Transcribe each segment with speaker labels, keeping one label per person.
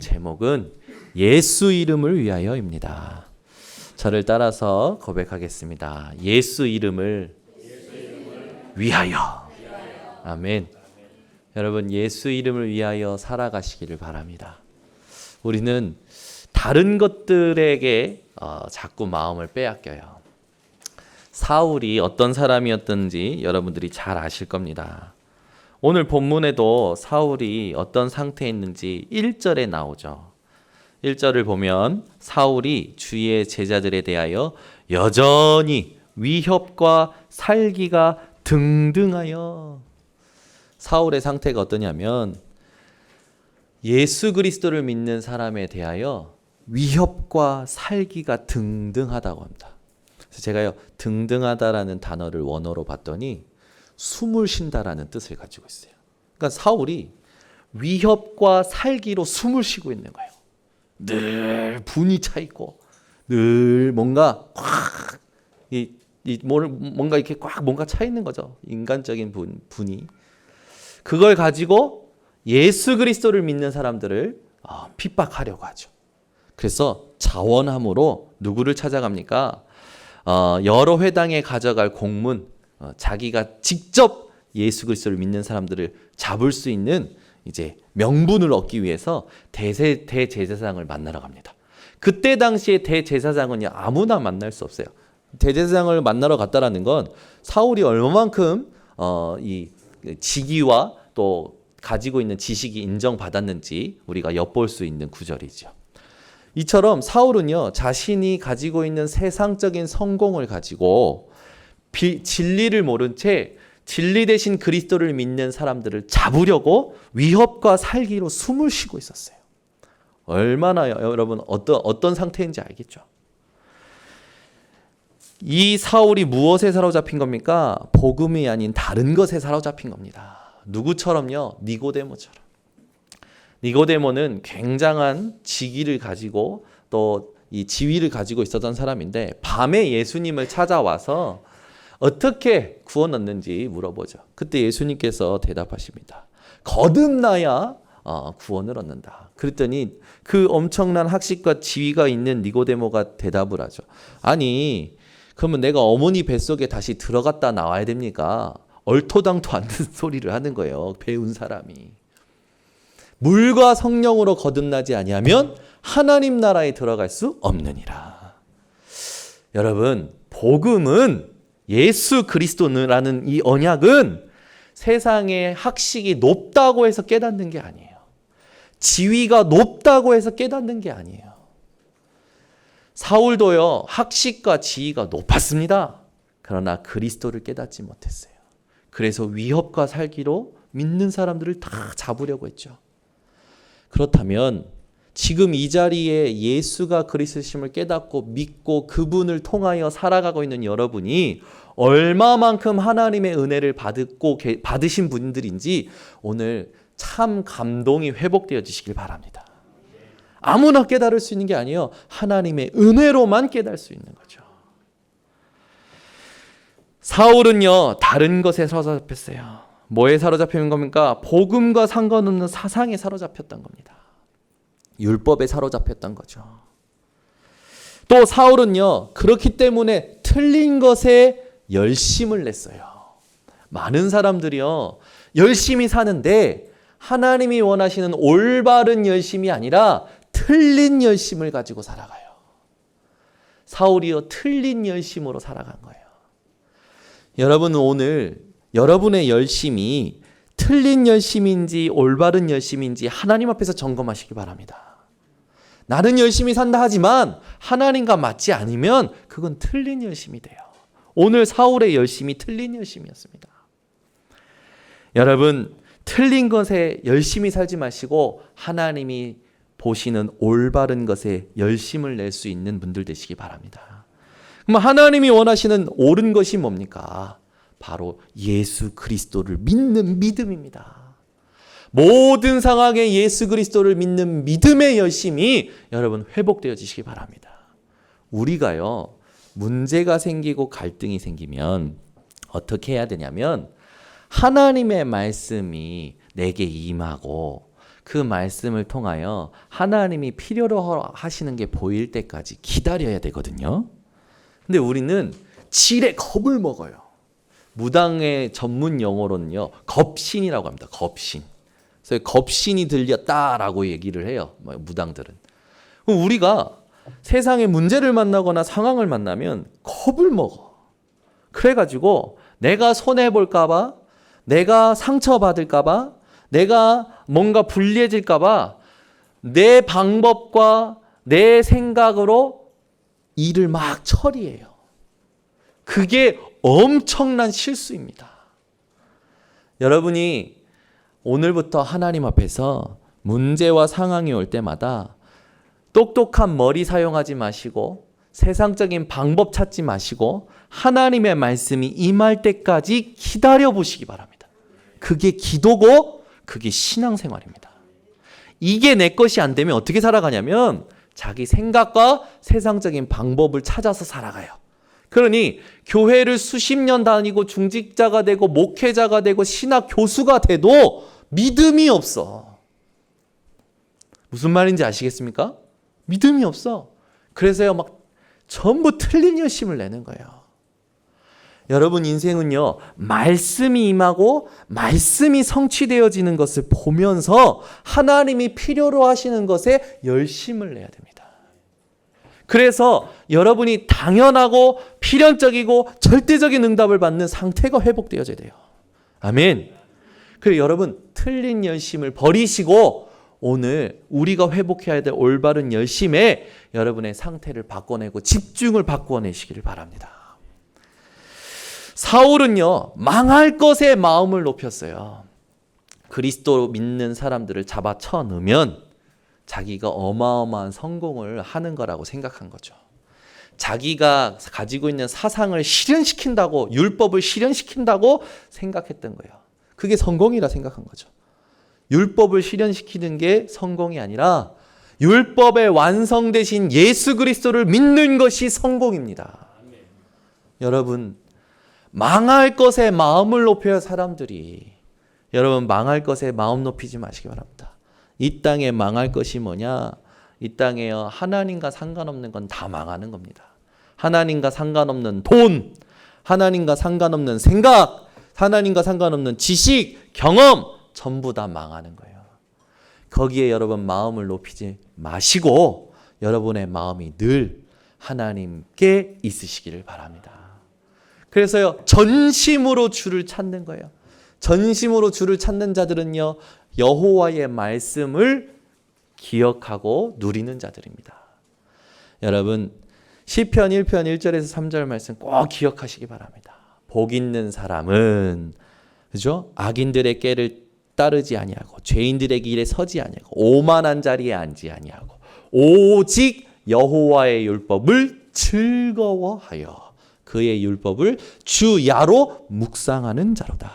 Speaker 1: 제목은 예수 이름을 위하여입니다. 저를 따라서 고백하겠습니다. 예수 이름을 위하여. 아멘. 여러분, 예수 이름을 위하여 살아가시기를 바랍니다. 우리는 다른 것들에게 자꾸 마음을 빼앗겨요. 사울이 어떤 사람이었던지 여러분들이 잘 아실 겁니다. 오늘 본문에도 사울이 어떤 상태에 있는지 1절에 나오죠. 1절을 보면 사울이 주의 제자들에 대하여 여전히 위협과 살기가 등등하여. 사울의 상태가 어떠냐면 예수 그리스도를 믿는 사람에 대하여 위협과 살기가 등등하다고 합니다. 그래서 제가요, 등등하다라는 단어를 원어로 봤더니 숨을 쉰다라는 뜻을 가지고 있어요. 그러니까 사울이 위협과 살기로 숨을 쉬고 있는 거예요. 늘 분이 차 있고, 늘 뭔가 뭔가 이렇게 꽉 뭔가 차 있는 거죠. 인간적인 분이. 그걸 가지고 예수 그리스도를 믿는 사람들을 핍박하려고 하죠. 그래서 자원함으로 누구를 찾아갑니까? 여러 회당에 가져갈 공문, 자기가 직접 예수 그리스도를 믿는 사람들을 잡을 수 있는 이제 명분을 얻기 위해서 대제사장을 만나러 갑니다. 그때 당시에 대제사장은 아무나 만날 수 없어요. 대제사장을 만나러 갔다라는 건 사울이 얼마만큼 이 직위와 또 가지고 있는 지식이 인정받았는지 우리가 엿볼 수 있는 구절이죠. 이처럼 사울은요, 자신이 가지고 있는 세상적인 성공을 가지고 진리를 모른 채 진리 대신 그리스도를 믿는 사람들을 잡으려고 위협과 살기로 숨을 쉬고 있었어요. 얼마나 여러분 어떤 상태인지 알겠죠? 이 사울이 무엇에 사로잡힌 겁니까? 복음이 아닌 다른 것에 사로잡힌 겁니다. 누구처럼요? 니고데모처럼. 니고데모는 굉장한 직위를 가지고 또 이 지위를 가지고 있었던 사람인데 밤에 예수님을 찾아와서 어떻게 구원 얻는지 물어보죠. 그때 예수님께서 대답하십니다. 거듭나야 구원을 얻는다. 그랬더니 그 엄청난 학식과 지위가 있는 니고데모가 대답을 하죠. 아니, 그러면 내가 어머니 뱃속에 다시 들어갔다 나와야 됩니까? 얼토당토 않는 소리를 하는 거예요. 배운 사람이. 물과 성령으로 거듭나지 아니하면 하나님 나라에 들어갈 수 없느니라. 여러분, 복음은 예수 그리스도라는 이 언약은 세상의 학식이 높다고 해서 깨닫는 게 아니에요. 지위가 높다고 해서 깨닫는 게 아니에요. 사울도요, 학식과 지위가 높았습니다. 그러나 그리스도를 깨닫지 못했어요. 그래서 위협과 살기로 믿는 사람들을 다 잡으려고 했죠. 그렇다면 지금 이 자리에 예수가 그리스도심을 깨닫고 믿고 그분을 통하여 살아가고 있는 여러분이 얼마만큼 하나님의 은혜를 받으신 분들인지 오늘 참 감동이 회복되어지시길 바랍니다. 아무나 깨달을 수 있는 게 아니에요. 하나님의 은혜로만 깨달을 수 있는 거죠. 사울은요, 다른 것에 사로잡혔어요. 뭐에 사로잡히는 겁니까? 복음과 상관없는 사상에 사로잡혔던 겁니다. 율법에 사로잡혔던 거죠. 또 사울은요, 그렇기 때문에 틀린 것에 열심을 냈어요. 많은 사람들이요, 열심히 사는데 하나님이 원하시는 올바른 열심이 아니라 틀린 열심을 가지고 살아가요. 사울이요, 틀린 열심으로 살아간 거예요. 여러분은 오늘 여러분의 열심이 틀린 열심인지 올바른 열심인지 하나님 앞에서 점검하시기 바랍니다. 나는 열심히 산다 하지만 하나님과 맞지 않으면 그건 틀린 열심이 돼요. 오늘 사울의 열심이 틀린 열심이었습니다. 여러분, 틀린 것에 열심히 살지 마시고 하나님이 보시는 올바른 것에 열심을 낼 수 있는 분들 되시기 바랍니다. 그럼 하나님이 원하시는 옳은 것이 뭡니까? 바로 예수 그리스도를 믿는 믿음입니다. 모든 상황에 예수 그리스도를 믿는 믿음의 열심이 여러분 회복되어지시기 바랍니다. 우리가요, 문제가 생기고 갈등이 생기면 어떻게 해야 되냐면 하나님의 말씀이 내게 임하고 그 말씀을 통하여 하나님이 필요로 하시는 게 보일 때까지 기다려야 되거든요. 근데 우리는 지레 겁을 먹어요. 무당의 전문 용어로는요, 겁신이라고 합니다. 겁신. 그래서 겁신이 들렸다라고 얘기를 해요. 무당들은. 그럼 우리가 세상에 문제를 만나거나 상황을 만나면 겁을 먹어. 그래가지고 내가 손해볼까봐, 내가 상처받을까봐, 내가 뭔가 불리해질까봐 내 방법과 내 생각으로 일을 막 처리해요. 그게 엄청난 실수입니다. 여러분이 오늘부터 하나님 앞에서 문제와 상황이 올 때마다 똑똑한 머리 사용하지 마시고 세상적인 방법 찾지 마시고 하나님의 말씀이 임할 때까지 기다려 보시기 바랍니다. 그게 기도고 그게 신앙생활입니다. 이게 내 것이 안 되면 어떻게 살아가냐면 자기 생각과 세상적인 방법을 찾아서 살아가요. 그러니 교회를 수십 년 다니고 중직자가 되고 목회자가 되고 신학 교수가 돼도 믿음이 없어. 무슨 말인지 아시겠습니까? 믿음이 없어. 그래서요, 막 전부 틀린 열심을 내는 거예요. 여러분 인생은요, 말씀이 임하고 말씀이 성취되어지는 것을 보면서 하나님이 필요로 하시는 것에 열심을 내야 됩니다. 그래서 여러분이 당연하고 필연적이고 절대적인 응답을 받는 상태가 회복되어져야 돼요. 아멘. 그래서 여러분 틀린 열심을 버리시고 오늘 우리가 회복해야 될 올바른 열심에 여러분의 상태를 바꿔내고 집중을 바꿔내시기를 바랍니다. 사울은요, 망할 것에 마음을 높였어요. 그리스도 믿는 사람들을 잡아쳐 넣으면 자기가 어마어마한 성공을 하는 거라고 생각한 거죠. 자기가 가지고 있는 사상을 실현시킨다고, 율법을 실현시킨다고 생각했던 거예요. 그게 성공이라 생각한 거죠. 율법을 실현시키는 게 성공이 아니라 율법의 완성되신 예수 그리스도를 믿는 것이 성공입니다. 여러분, 망할 것에 마음을 높여야 사람들이, 여러분 망할 것에 마음 높이지 마시기 바랍니다. 이 땅에 망할 것이 뭐냐? 이 땅에요, 하나님과 상관없는 건 다 망하는 겁니다. 하나님과 상관없는 돈, 하나님과 상관없는 생각, 하나님과 상관없는 지식, 경험 전부 다 망하는 거예요. 거기에 여러분 마음을 높이지 마시고 여러분의 마음이 늘 하나님께 있으시기를 바랍니다. 그래서요, 전심으로 주를 찾는 거예요. 전심으로 주를 찾는 자들은요, 여호와의 말씀을 기억하고 누리는 자들입니다. 여러분 시편 1편 1절에서 3절 말씀 꼭 기억하시기 바랍니다. 복 있는 사람은, 그죠? 악인들의 꾀를 따르지 아니하고 죄인들의 길에 서지 아니하고 오만한 자리에 앉지 아니하고 오직 여호와의 율법을 즐거워하여 그의 율법을 주야로 묵상하는 자로다.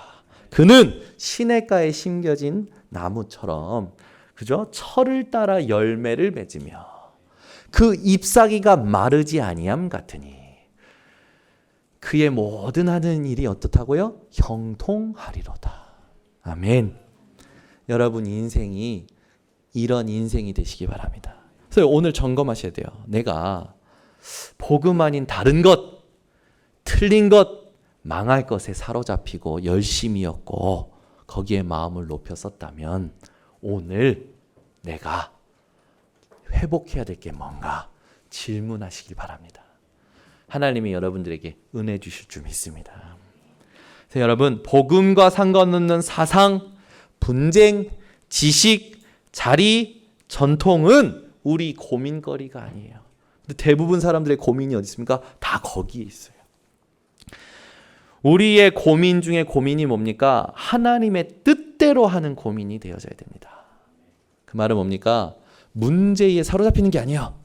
Speaker 1: 그는 시냇가에 심겨진 나무처럼, 그죠? 철을 따라 열매를 맺으며 그 잎사귀가 마르지 아니함 같으니 그의 모든 하는 일이 어떻다고요? 형통하리로다. 아멘. 여러분 인생이 이런 인생이 되시기 바랍니다. 그래서 오늘 점검하셔야 돼요. 내가 복음 아닌 다른 것, 틀린 것, 망할 것에 사로잡히고 열심이었고 거기에 마음을 높였었다면 오늘 내가 회복해야 될 게 뭔가 질문하시기 바랍니다. 하나님이 여러분들에게 은혜 주실 줄 믿습니다. 그래서 여러분 복음과 상관없는 사상, 분쟁, 지식, 자리, 전통은 우리 고민거리가 아니에요. 근데 대부분 사람들의 고민이 어디 있습니까? 다 거기에 있어요. 우리의 고민 중에 고민이 뭡니까? 하나님의 뜻대로 하는 고민이 되어져야 됩니다. 그 말은 뭡니까? 문제에 사로잡히는 게 아니에요.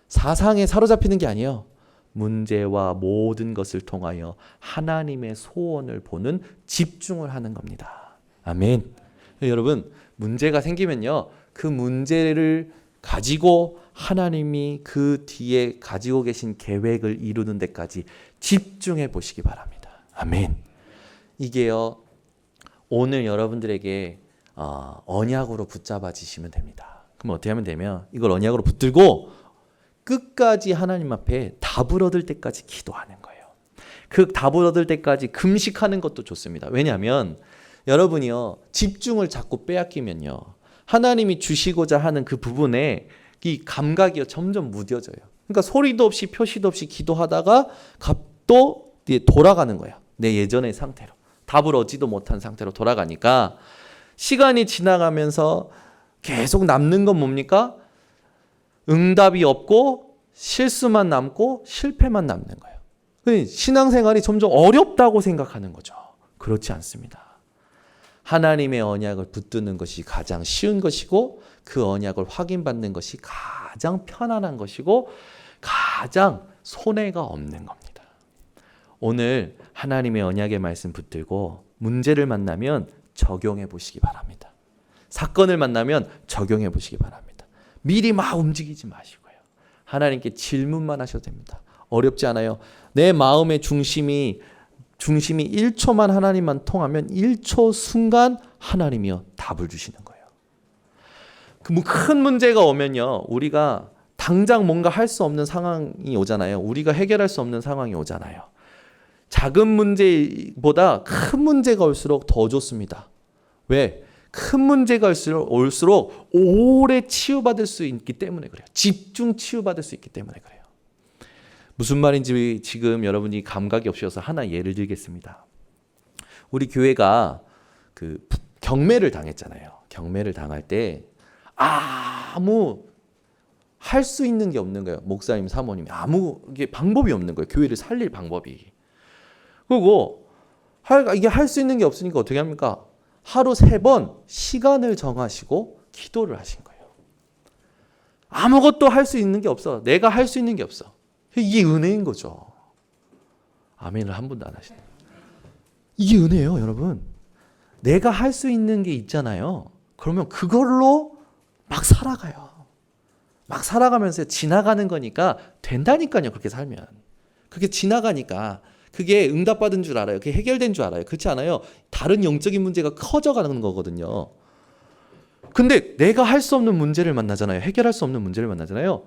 Speaker 1: 사상에 사로잡히는 게 아니에요. 문제와 모든 것을 통하여 하나님의 소원을 보는 집중을 하는 겁니다. 아멘. 여러분 문제가 생기면요, 그 문제를 가지고 하나님이 그 뒤에 가지고 계신 계획을 이루는 데까지 집중해 보시기 바랍니다. 아멘. 이게요, 오늘 여러분들에게 언약으로 붙잡아지시면 됩니다. 그럼 어떻게 하면 되면 이걸 언약으로 붙들고 끝까지 하나님 앞에 답을 얻을 때까지 기도하는 거예요. 그 답을 얻을 때까지 금식하는 것도 좋습니다. 왜냐하면 여러분이요 집중을 자꾸 빼앗기면요 하나님이 주시고자 하는 그 부분에 이 감각이 점점 무뎌져요. 그러니까 소리도 없이 표시도 없이 기도하다가 또 돌아가는 거야. 내 예전의 상태로 답을 얻지도 못한 상태로 돌아가니까 시간이 지나가면서 계속 남는 건 뭡니까? 응답이 없고 실수만 남고 실패만 남는 거예요. 신앙생활이 점점 어렵다고 생각하는 거죠. 그렇지 않습니다. 하나님의 언약을 붙드는 것이 가장 쉬운 것이고 그 언약을 확인받는 것이 가장 편안한 것이고 가장 손해가 없는 겁니다. 오늘 하나님의 언약의 말씀 붙들고 문제를 만나면 적용해 보시기 바랍니다. 사건을 만나면 적용해 보시기 바랍니다. 미리 막 움직이지 마시고요. 하나님께 질문만 하셔도 됩니다. 어렵지 않아요. 내 마음의 중심이 1초만 하나님만 통하면 1초 순간 하나님이요 답을 주시는 거예요. 큰 문제가 오면요 우리가 당장 뭔가 할 수 없는 상황이 오잖아요. 우리가 해결할 수 없는 상황이 오잖아요. 작은 문제보다 큰 문제가 올수록 더 좋습니다. 왜? 큰 문제가 올수록 오래 치유받을 수 있기 때문에 그래요. 집중 치유받을 수 있기 때문에 그래요. 무슨 말인지 지금 여러분이 감각이 없어서 하나 예를 들겠습니다. 우리 교회가 그 경매를 당했잖아요. 경매를 당할 때 아무 할 수 있는 게 없는 거예요. 목사님, 사모님이 아무 방법이 없는 거예요. 교회를 살릴 방법이. 그리고 이게 할 수 있는 게 없으니까 어떻게 합니까? 하루 3번 시간을 정하시고 기도를 하신 거예요. 아무것도 할 수 있는 게 없어. 내가 할 수 있는 게 없어. 이게 은혜인 거죠. 아멘을 한 번도 안 하시네요. 이게 은혜예요, 여러분. 내가 할 수 있는 게 있잖아요. 그러면 그걸로 막 살아가요. 막 살아가면서 지나가는 거니까 된다니까요. 그렇게 살면. 그게 지나가니까 그게 응답받은 줄 알아요. 그게 해결된 줄 알아요. 그렇지 않아요? 다른 영적인 문제가 커져가는 거거든요. 근데 내가 할 수 없는 문제를 만나잖아요. 해결할 수 없는 문제를 만나잖아요.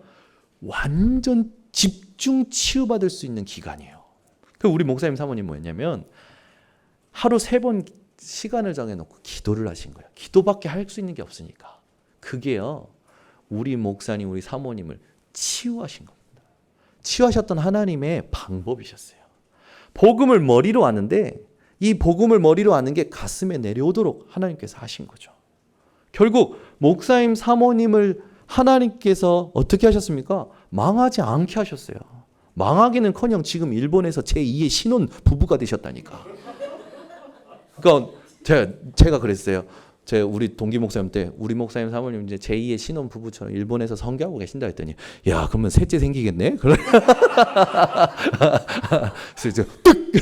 Speaker 1: 완전 집중 치유받을 수 있는 기간이에요. 우리 목사님 사모님 뭐였냐면 하루 3번 시간을 정해놓고 기도를 하신 거예요. 기도밖에 할 수 있는 게 없으니까. 그게요. 우리 목사님, 우리 사모님을 치유하신 겁니다. 치유하셨던 하나님의 방법이셨어요. 복음을 머리로 아는데 이 복음을 머리로 아는 게 가슴에 내려오도록 하나님께서 하신 거죠. 결국 목사님, 사모님을 하나님께서 어떻게 하셨습니까? 망하지 않게 하셨어요. 망하기는커녕 지금 일본에서 제2의 신혼 부부가 되셨다니까. 그러니까 제가 그랬어요. 우리 동기 목사님 때 우리 목사님 사모님 이제 제2의 신혼 부부처럼 일본에서 선교하고 계신다 했더니 야 그러면 셋째 생기겠네? 그래서 뚝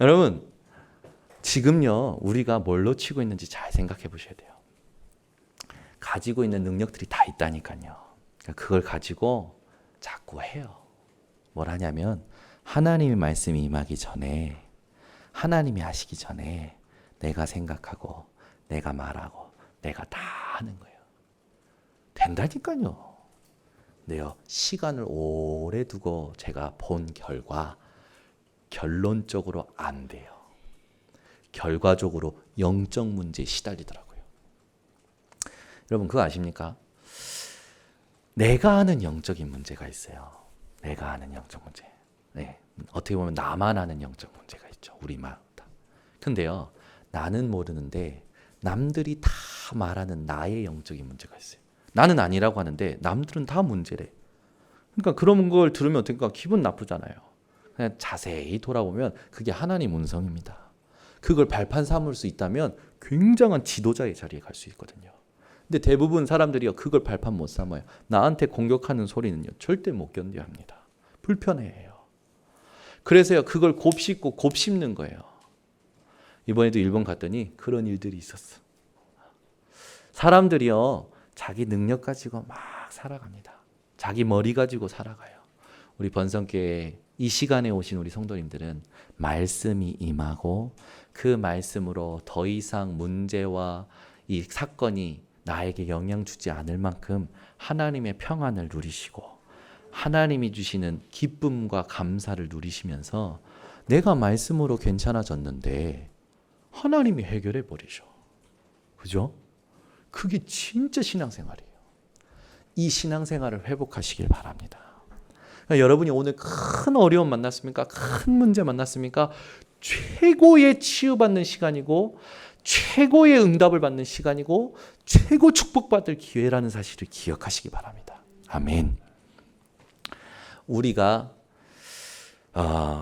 Speaker 1: 여러분 지금요 우리가 뭘 놓치고 있는지 잘 생각해 보셔야 돼요. 가지고 있는 능력들이 다 있다니까요. 그걸 가지고 자꾸 해요. 뭘 하냐면 하나님의 말씀이 임하기 전에 하나님이 하시기 전에 내가 생각하고 내가 말하고 내가 다 하는 거예요. 된다니까요. 근데요 시간을 오래 두고 제가 본 결과 결론적으로 안 돼요. 결과적으로 영적 문제에 시달리더라고요. 여러분 그거 아십니까? 내가 아는 영적인 문제가 있어요. 내가 아는 영적 문제. 네. 어떻게 보면 나만 아는 영적 문제가 있죠. 우리만 다. 근데요. 나는 모르는데 남들이 다 말하는 나의 영적인 문제가 있어요. 나는 아니라고 하는데 남들은 다 문제래. 그러니까 그런 걸 들으면 어떨까? 기분 나쁘잖아요. 그냥 자세히 돌아보면 그게 하나님 음성입니다. 그걸 발판 삼을 수 있다면 굉장한 지도자의 자리에 갈 수 있거든요. 근데 대부분 사람들이요 그걸 발판 못 삼아요. 나한테 공격하는 소리는요 절대 못 견뎌야 합니다. 불편해해요. 그래서요 그걸 곱씹고 곱씹는 거예요. 이번에도 일본 갔더니 그런 일들이 있었어. 사람들이요 자기 능력 가지고 막 살아갑니다. 자기 머리 가지고 살아가요. 우리 번성교회 이 시간에 오신 우리 성도님들은 말씀이 임하고 그 말씀으로 더 이상 문제와 이 사건이 나에게 영향 주지 않을 만큼 하나님의 평안을 누리시고 하나님이 주시는 기쁨과 감사를 누리시면서 내가 말씀으로 괜찮아졌는데 하나님이 해결해 버리셔. 그죠? 그게 진짜 신앙생활이에요. 이 신앙생활을 회복하시길 바랍니다. 그러니까 여러분이 오늘 큰 어려움 만났습니까? 큰 문제 만났습니까? 최고의 치유받는 시간이고 최고의 응답을 받는 시간이고 최고 축복받을 기회라는 사실을 기억하시기 바랍니다. 아멘. 우리가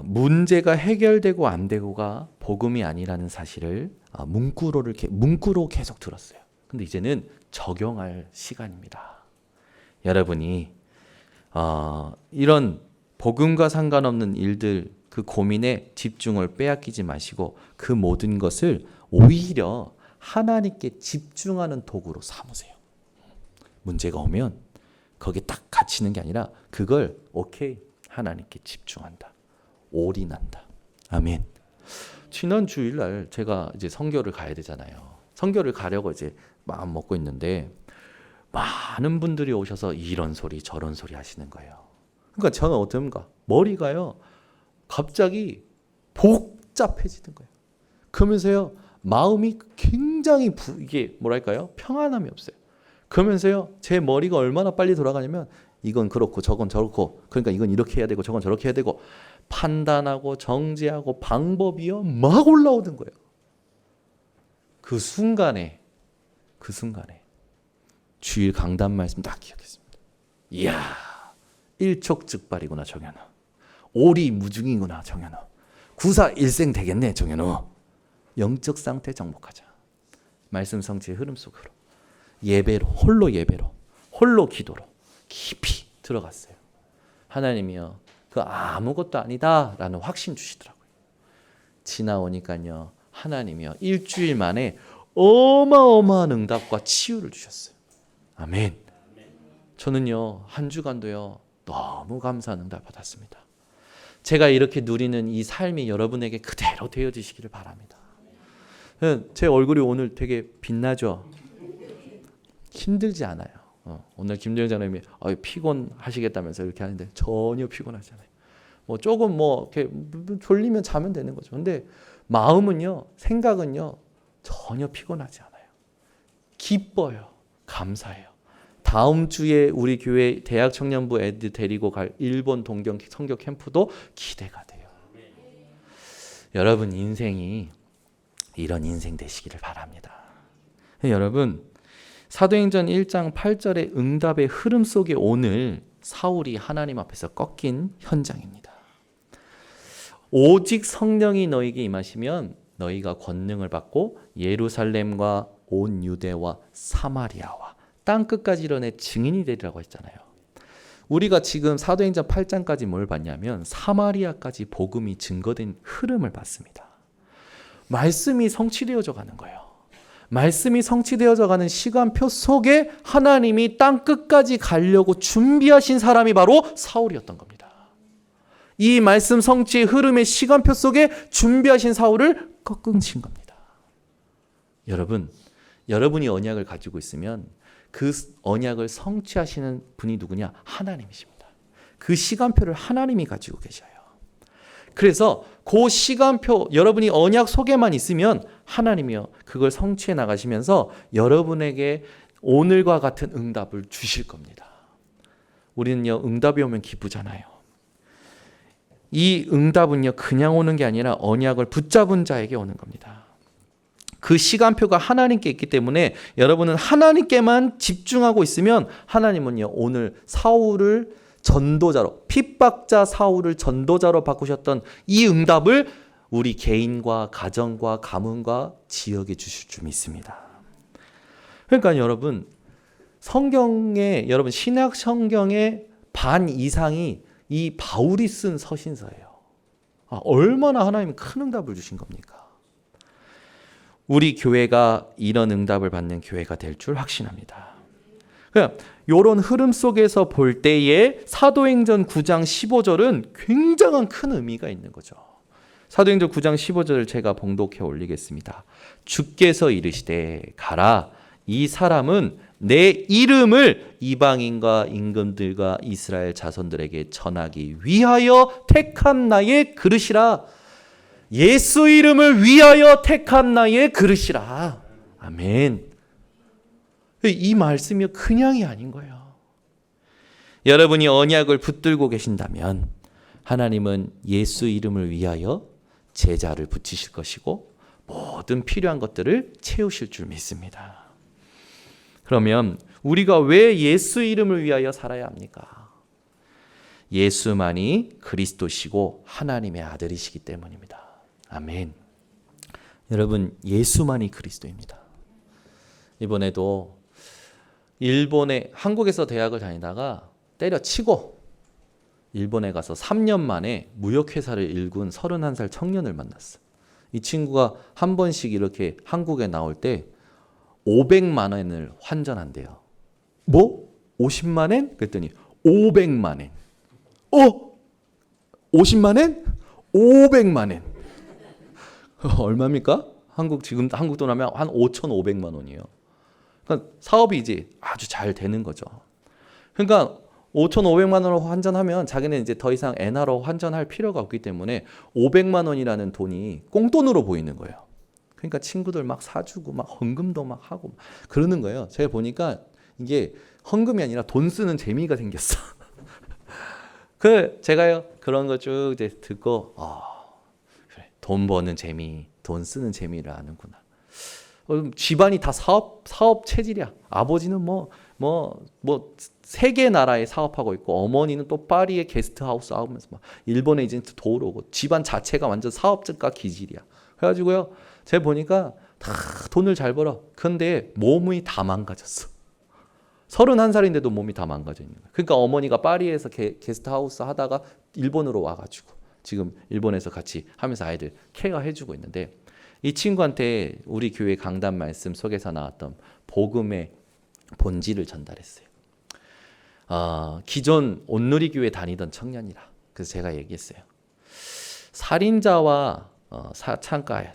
Speaker 1: 문제가 해결되고 안 되고가 복음이 아니라는 사실을 문구로 계속 들었어요. 근데 이제는 적용할 시간입니다. 여러분이 이런 복음과 상관없는 일들, 그 고민에 집중을 빼앗기지 마시고 그 모든 것을 오히려 하나님께 집중하는 도구로 삼으세요. 문제가 오면 거기에 딱 갇히는 게 아니라 그걸 오케이, 하나님께 집중한다. 올인한다. 아멘. 지난 주일날 제가 이제 선교를 가야 되잖아요. 선교를 가려고 이제 마음 먹고 있는데 많은 분들이 오셔서 이런 소리 저런 소리 하시는 거예요. 그러니까 저는 어떤가? 머리가요 갑자기 복잡해지는 거예요. 그러면서요 마음이 굉장히 이게 뭐랄까요? 평안함이 없어요. 그러면서요 제 머리가 얼마나 빨리 돌아가냐면 이건 그렇고 저건 저렇고 그러니까 이건 이렇게 해야 되고 저건 저렇게 해야 되고 판단하고 정죄하고 방법이요 막 올라오는 거예요. 그 순간에 주일 강단 말씀 딱 기억했습니다. 이야, 일촉즉발이구나 정현우. 오리무중이구나 정현우. 구사일생 되겠네 정현우. 영적 상태 정복하자. 말씀 성취의 흐름 속으로 예배로 홀로 기도로 깊이 들어갔어요. 하나님이요 그 아무것도 아니다라는 확신 주시더라고요. 지나오니까요 하나님이요 일주일 만에 어마어마한 응답과 치유를 주셨어요. 아멘. 저는요 한 주간도요 너무 감사한 응답 받았습니다. 제가 이렇게 누리는 이 삶이 여러분에게 그대로 되어지시기를 바랍니다. 제 얼굴이 오늘 되게 빛나죠? 힘들지 않아요. 오늘 김정일 장로님이 피곤하시겠다면서 이렇게 하는데 전혀 피곤하지 않아요. 뭐 조금 이렇게 졸리면 자면 되는 거죠. 근데 마음은요, 생각은요 전혀 피곤하지 않아요. 기뻐요. 감사해요. 다음 주에 우리 교회 대학 청년부 애들 데리고 갈 일본 동경 선교 캠프도 기대가 돼요. 여러분 인생이 이런 인생 되시기를 바랍니다. 여러분 사도행전 1장 8절의 응답의 흐름 속에 오늘 사울이 하나님 앞에서 꺾인 현장입니다. 오직 성령이 너희에게 임하시면 너희가 권능을 받고 예루살렘과 온 유대와 사마리아와 땅끝까지 이르러 증인이 되리라고 했잖아요. 우리가 지금 사도행전 8장까지 뭘 봤냐면 사마리아까지 복음이 증거된 흐름을 봤습니다. 말씀이 성취되어져 가는 거예요. 말씀이 성취되어져 가는 시간표 속에 하나님이 땅끝까지 가려고 준비하신 사람이 바로 사울이었던 겁니다. 이 말씀 성취의 흐름의 시간표 속에 준비하신 사울을 꺾으신 겁니다. 여러분이 언약을 가지고 있으면 그 언약을 성취하시는 분이 누구냐? 하나님이십니다. 그 시간표를 하나님이 가지고 계셔요. 그래서 그 시간표 여러분이 언약 속에만 있으면 하나님이요 그걸 성취해 나가시면서 여러분에게 오늘과 같은 응답을 주실 겁니다. 우리는요 응답이 오면 기쁘잖아요. 이 응답은요 그냥 오는 게 아니라 언약을 붙잡은 자에게 오는 겁니다. 그 시간표가 하나님께 있기 때문에 여러분은 하나님께만 집중하고 있으면 하나님은요 오늘 사울을 전도자로 핍박자 사울을 전도자로 바꾸셨던 이 응답을 우리 개인과 가정과 가문과 지역에 주실 줄 믿습니다. 그러니까 여러분 신약 성경의 반 이상이 이 바울이 쓴 서신서예요. 얼마나 하나님은 큰 응답을 주신 겁니까? 우리 교회가 이런 응답을 받는 교회가 될 줄 확신합니다. 그러니까 이런 흐름 속에서 볼 때에 사도행전 9장 15절은 굉장한 큰 의미가 있는 거죠. 사도행전 9장 15절을 제가 봉독해 올리겠습니다. 주께서 이르시되 가라, 이 사람은 내 이름을 이방인과 임금들과 이스라엘 자손들에게 전하기 위하여 택한 나의 그릇이라. 예수 이름을 위하여 택한 나의 그릇이라. 아멘. 이 말씀이 그냥이 아닌 거예요. 여러분이 언약을 붙들고 계신다면 하나님은 예수 이름을 위하여 제자를 붙이실 것이고 모든 필요한 것들을 채우실 줄 믿습니다. 그러면 우리가 왜 예수 이름을 위하여 살아야 합니까? 예수만이 그리스도시고 하나님의 아들이시기 때문입니다. 아멘. 여러분, 예수만이 그리스도입니다. 이번에도 한국에서 대학을 다니다가 때려치고 일본에 가서 3년 만에 무역회사를 일군 31살 청년을 만났어. 이 친구가 한 번씩 이렇게 한국에 나올 때 500만 원을 환전한대요. 뭐? 50만 엔? 그랬더니 500만 엔. 50만 엔? 500만 엔. 얼마입니까? 지금 한국 돈 하면 한 5,500만 원이에요. 그러니까 사업이 이제 아주 잘 되는 거죠. 그러니까 5,500만 원으로 환전하면 자기는 이제 더 이상 엔화로 환전할 필요가 없기 때문에 500만 원이라는 돈이 꽁돈으로 보이는 거예요. 그러니까 친구들 막 사주고 막 헌금도 막 하고 그러는 거예요. 제가 보니까 이게 헌금이 아니라 돈 쓰는 재미가 생겼어. 제가요 그런 거 쭉 이제 듣고 그래, 돈 버는 재미, 돈 쓰는 재미를 아는구나. 집안이 다 사업 체질이야. 아버지는 세 개 나라에 사업하고 있고 어머니는 또 파리에 게스트하우스 하면서 막 일본에 이제 도우러 오고 집안 자체가 완전 사업가 기질이야. 그래가지고요 제가 보니까 다 돈을 잘 벌어. 근데 몸이 다 망가졌어. 31살인데도 몸이 다 망가져 있는 거야. 그러니까 어머니가 파리에서 게스트하우스 하다가 일본으로 와가지고 지금 일본에서 같이 하면서 아이들 케어해주고 있는데 이 친구한테 우리 교회 강단 말씀 속에서 나왔던 복음의 본질을 전달했어요. 기존 온누리 교회 다니던 청년이라. 그래서 제가 얘기했어요. 살인자와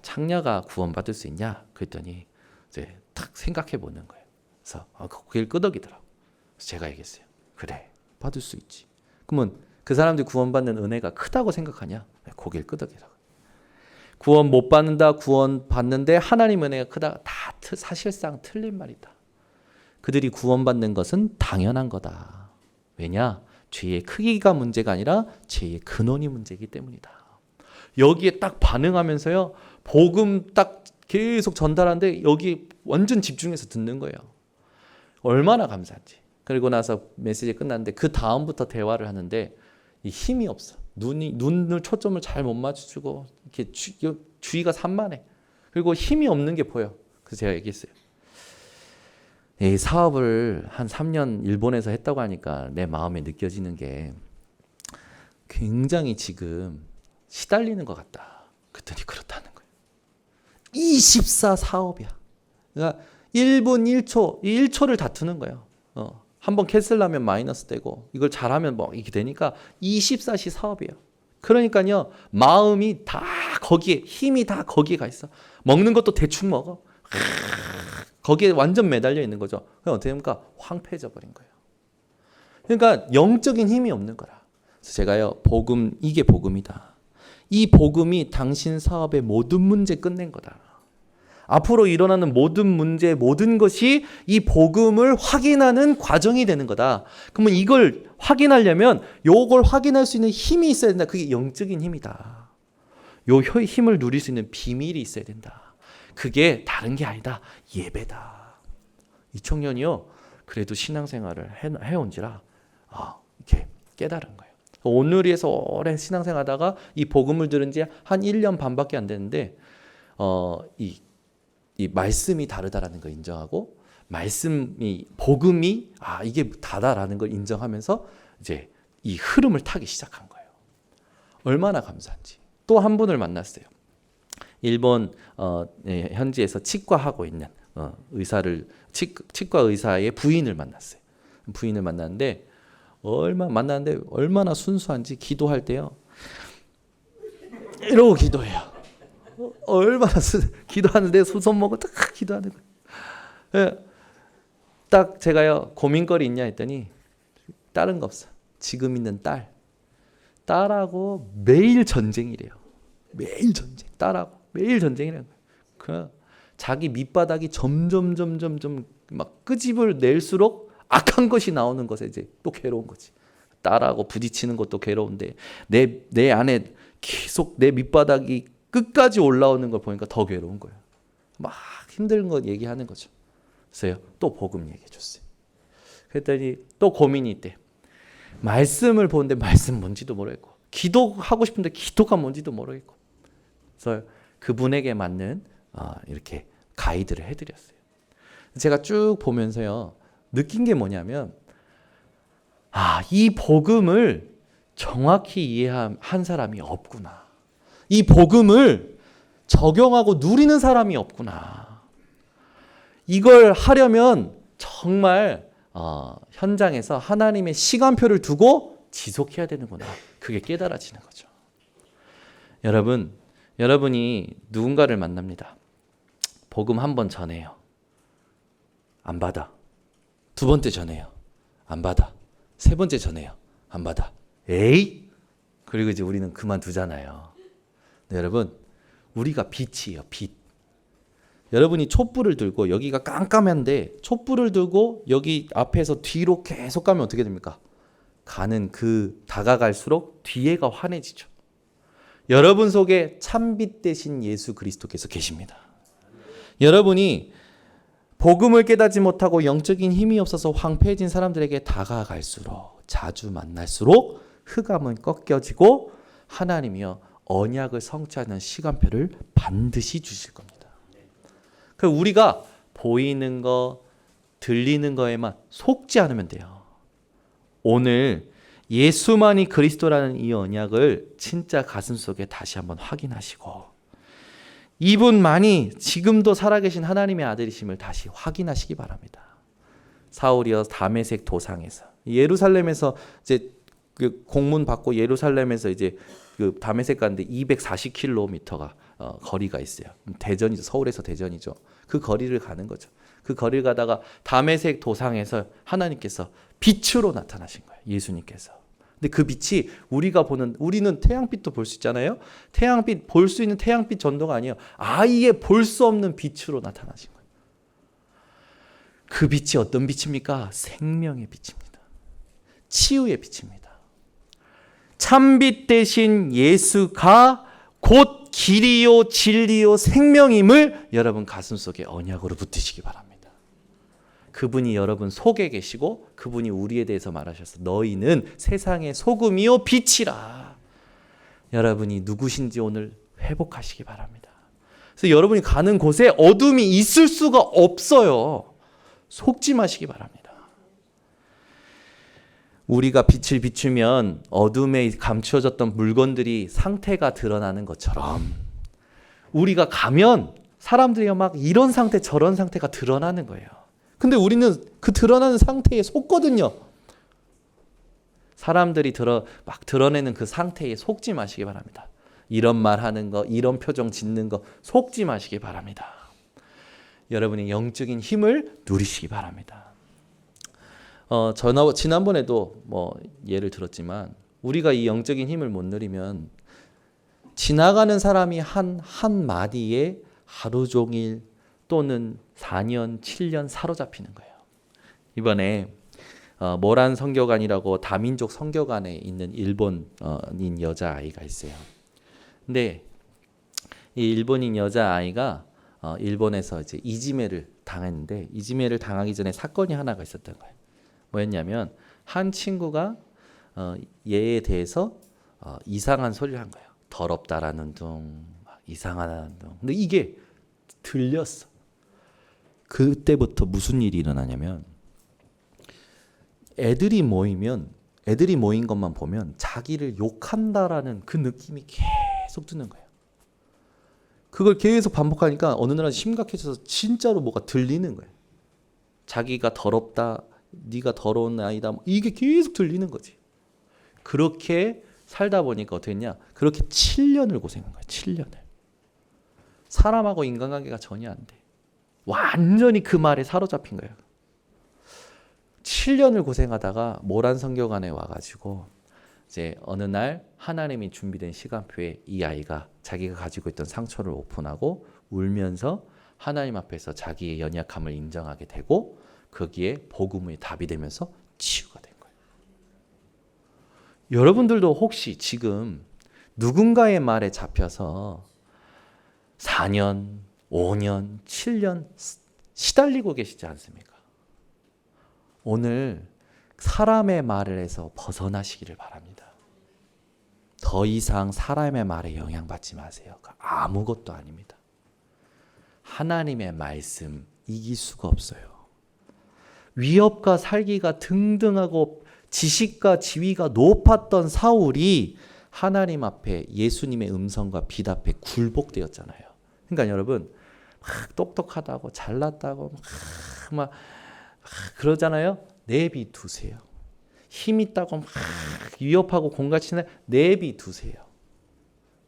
Speaker 1: 창녀가 구원받을 수 있냐? 그랬더니 이제 탁 생각해 보는 거예요. 그래서 고개를 끄덕이더라고. 그래서 제가 얘기했어요. 그래, 받을 수 있지. 그러면 그 사람들이 구원받는 은혜가 크다고 생각하냐? 고개를 끄덕이더라고. 구원 못 받는다, 구원 받는데 하나님 은혜가 크다. 다 사실상 틀린 말이다. 그들이 구원받는 것은 당연한 거다. 왜냐? 죄의 크기가 문제가 아니라 죄의 근원이 문제이기 때문이다. 여기에 딱 반응하면서요. 복음 딱 계속 전달하는데 여기 완전 집중해서 듣는 거예요. 얼마나 감사한지. 그리고 나서 메시지 끝났는데 그 다음부터 대화를 하는데 이 힘이 없어. 눈을 초점을 잘 못 맞추고 이렇게 주의가 산만해. 그리고 힘이 없는 게 보여. 그래서 제가 얘기했어요. 이 사업을 한 3년 일본에서 했다고 하니까 내 마음에 느껴지는 게 굉장히 지금 시달리는 것 같다. 그랬더니 그렇다는 거예요. 24 사업이야. 그러니까 1분 1초, 이 1초를 다투는 거예요. 한번 캔슬하면 마이너스 되고 이걸 잘하면 뭐 이렇게 되니까 24시 사업이에요. 그러니까요. 마음이 다 거기에, 힘이 다 거기에 가 있어. 먹는 것도 대충 먹어. 거기에 완전 매달려 있는 거죠. 그럼 어떻게 됩니까? 황폐해져 버린 거예요. 그러니까 영적인 힘이 없는 거라. 그래서 제가요. 이게 복음이다. 이 복음이 당신 사업의 모든 문제 끝낸 거다. 앞으로 일어나는 모든 문제, 모든 것이 이 복음을 확인하는 과정이 되는 거다. 그러면 이걸 확인하려면 요걸 확인할 수 있는 힘이 있어야 된다. 그게 영적인 힘이다. 요 힘을 누릴 수 있는 비밀이 있어야 된다. 그게 다른 게 아니다. 예배다. 이 청년이요. 그래도 신앙생활을 해온지라 이렇게 깨달은 거예요. 오늘에서 오랜 신앙생활하다가 이 복음을 들은 지 한 1년 반밖에 안 됐는데 이 말씀이 다르다라는 걸 인정하고 복음이 이게 다다라는 걸 인정하면서 이제 이 흐름을 타기 시작한 거예요. 얼마나 감사한지. 또 한 분을 만났어요. 일본 현지에서 치과하고 있는 치과 의사의 부인을 만났어요. 부인을 만났는데 얼마나 순수한지 기도할 때요. 이러고 기도해요. 기도하는데 손목을 딱 기도하는 거예요. 예, 딱 제가요 고민거리 있냐 했더니 다른 거 없어. 지금 있는 딸하고 매일 전쟁이래요. 매일 전쟁. 딸하고 매일 전쟁이라는 거예요. 그 자기 밑바닥이 점점 막 끄집을 낼수록 악한 것이 나오는 것에 이제 또 괴로운 거지. 딸하고 부딪히는 것도 괴로운데 내 안에 계속 내 밑바닥이 끝까지 올라오는 걸 보니까 더 괴로운 거예요. 막 힘든 거 얘기하는 거죠. 그래서 또 복음 얘기해 줬어요. 그랬더니 또 고민이 있대. 말씀을 보는데 말씀 뭔지도 모르겠고 기도하고 싶은데 기도가 뭔지도 모르겠고 그래서 그분에게 맞는 이렇게 가이드를 해드렸어요. 제가 쭉 보면서요 느낀 게 뭐냐면 이 복음을 정확히 이해한 사람이 없구나. 이 복음을 적용하고 누리는 사람이 없구나. 이걸 하려면 정말 현장에서 하나님의 시간표를 두고 지속해야 되는구나. 그게 깨달아지는 거죠. 여러분이 누군가를 만납니다. 복음 한 번 전해요. 안 받아. 두 번째 전해요. 안 받아. 세 번째 전해요. 안 받아. 에이? 그리고 이제 우리는 그만두잖아요. 네, 여러분, 우리가 빛이에요. 빛. 여러분이 촛불을 들고 여기가 깜깜한데 촛불을 들고 여기 앞에서 뒤로 계속 가면 어떻게 됩니까? 다가갈수록 뒤에가 환해지죠. 여러분 속에 참빛 대신 예수 그리스도께서 계십니다. 여러분이 복음을 깨닫지 못하고 영적인 힘이 없어서 황폐해진 사람들에게 다가갈수록 자주 만날수록 흑암은 꺾여지고 하나님이여 언약을 성취하는 시간표를 반드시 주실 겁니다. 그러니까 우리가 보이는 거, 들리는 거에만 속지 않으면 돼요. 오늘 예수만이 그리스도라는 이 언약을 진짜 가슴속에 다시 한번 확인하시고 이분만이 지금도 살아계신 하나님의 아들이심을 다시 확인하시기 바랍니다. 사울이여 다메섹 도상에서 예루살렘에서 이제 그 공문 받고 예루살렘에서 이제 그 다메섹 가는데 240km가 거리가 있어요. 대전이죠. 서울에서 대전이죠. 그 거리를 가는 거죠. 그 거리를 가다가 다메섹 도상에서 하나님께서 빛으로 나타나신 거예요. 예수님께서. 근데 그 빛이 우리는 태양빛도 볼 수 있잖아요. 태양빛 볼 수 있는 태양빛 전도가 아니에요. 아예 볼 수 없는 빛으로 나타나신 거예요. 그 빛이 어떤 빛입니까? 생명의 빛입니다. 치유의 빛입니다. 참빛 대신 예수가 곧 길이요 진리요 생명임을 여러분 가슴속에 언약으로 붙드시기 바랍니다. 그분이 여러분 속에 계시고 그분이 우리에 대해서 말하셔서 너희는 세상의 소금이요 빛이라. 여러분이 누구신지 오늘 회복하시기 바랍니다. 그래서 여러분이 가는 곳에 어둠이 있을 수가 없어요. 속지 마시기 바랍니다. 우리가 빛을 비추면 어둠에 감추어졌던 물건들이 상태가 드러나는 것처럼 우리가 가면 사람들이 막 이런 상태 저런 상태가 드러나는 거예요. 근데 우리는 그 드러나는 상태에 속거든요. 사람들이 막 드러내는 그 상태에 속지 마시기 바랍니다. 이런 말 하는 거, 이런 표정 짓는 거 속지 마시기 바랍니다. 여러분이 영적인 힘을 누리시기 바랍니다. 지난번에도 예를 들었지만 우리가 이 영적인 힘을 못 누리면 지나가는 사람이 한 마디에 하루 종일 또는 4년, 7년 사로잡히는 거예요. 이번에 모란 성교관이라고 다민족 성교관에 있는 일본인 여자아이가 있어요. 근데 이 일본인 여자아이가 일본에서 이제 이지메를 당했는데 이지메를 당하기 전에 사건이 하나가 있었던 거예요. 뭐였냐면 한 친구가 얘에 대해서 이상한 소리를 한 거예요. 더럽다라는 둥, 이상하다는 둥. 근데 이게 들렸어. 그때부터 무슨 일이 일어나냐면 애들이 모인 것만 보면 자기를 욕한다라는 그 느낌이 계속 드는 거예요. 그걸 계속 반복하니까 어느 날 심각해져서 진짜로 뭐가 들리는 거예요. 자기가 더럽다, 네가 더러운 아이다. 이게 계속 들리는 거지. 그렇게 살다 보니까 어떻게 했냐? 그렇게 7년을 고생한 거야. 7년을. 사람하고 인간관계가 전혀 안 돼. 완전히 그 말에 사로잡힌 거예요. 7년을 고생하다가 모란 성교관에 와가지고 이제 어느 날 하나님이 준비된 시간표에 이 아이가 자기가 가지고 있던 상처를 오픈하고 울면서 하나님 앞에서 자기의 연약함을 인정하게 되고 거기에 복음의 답이 되면서 치유가 된 거예요. 여러분들도 혹시 지금 누군가의 말에 잡혀서 4년, 5년, 7년 시달리고 계시지 않습니까? 오늘 사람의 말을 해서 벗어나시기를 바랍니다. 더 이상 사람의 말에 영향받지 마세요. 아무것도 아닙니다. 하나님의 말씀 이길 수가 없어요. 위협과 살기가 등등하고 지식과 지위가 높았던 사울이 하나님 앞에 예수님의 음성과 빛 앞에 굴복되었잖아요. 그러니까 여러분 막 똑똑하다고 잘났다고 막 그러잖아요. 내비두세요. 힘 있다고 막 위협하고 공갈치는 내비두세요.